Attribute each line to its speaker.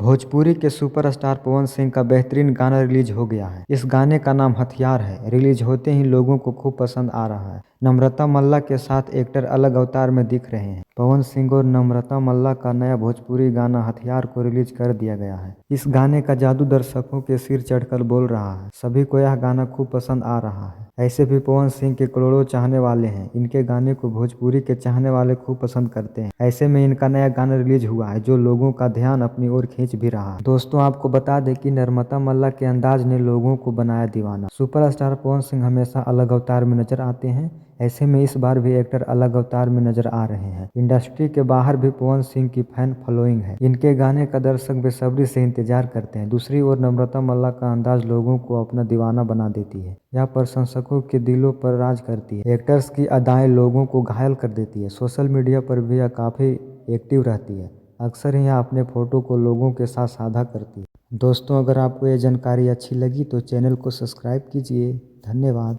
Speaker 1: भोजपुरी के सुपरस्टार पवन सिंह का बेहतरीन गाना रिलीज हो गया है। इस गाने का नाम हथियार है। रिलीज होते ही लोगों को खूब पसंद आ रहा है। नम्रता मल्ला के साथ एक्टर अलग अवतार में दिख रहे हैं। पवन सिंह और नम्रता मल्ला का नया भोजपुरी गाना हथियार को रिलीज कर दिया गया है। इस गाने का जादू दर्शकों के सिर चढ़कर बोल रहा है। सभी को यह गाना खूब पसंद आ रहा है। ऐसे भी पवन सिंह के करोड़ों चाहने वाले हैं। इनके गाने को भोजपुरी के चाहने वाले खूब पसंद करते हैं। ऐसे में इनका नया गाना रिलीज हुआ है जो लोगों का ध्यान अपनी ओर खींच भी रहा है। दोस्तों, आपको बता दें कि नम्रता मल्ला के अंदाज ने लोगों को बनाया दीवाना। सुपरस्टार पवन सिंह हमेशा अलग अवतार में नजर आते हैं। ऐसे में इस बार भी एक्टर अलग अवतार में नजर आ रहे हैं। इंडस्ट्री के बाहर भी पवन सिंह की फैन फॉलोइंग है। इनके गाने का दर्शक बेसब्री से इंतजार करते हैं। दूसरी ओर नम्रता मल्ला का अंदाज लोगों को अपना दीवाना बना देती है। यह प्रशंसकों के दिलों पर राज करती है। एक्टर्स की अदाएं लोगों को घायल कर देती है। सोशल मीडिया पर भी यह काफी एक्टिव रहती है। अक्सर ही यह अपने फोटो को लोगों के साथ साझा करती है। दोस्तों, अगर आपको ये जानकारी अच्छी लगी तो चैनल को सब्सक्राइब कीजिए। धन्यवाद।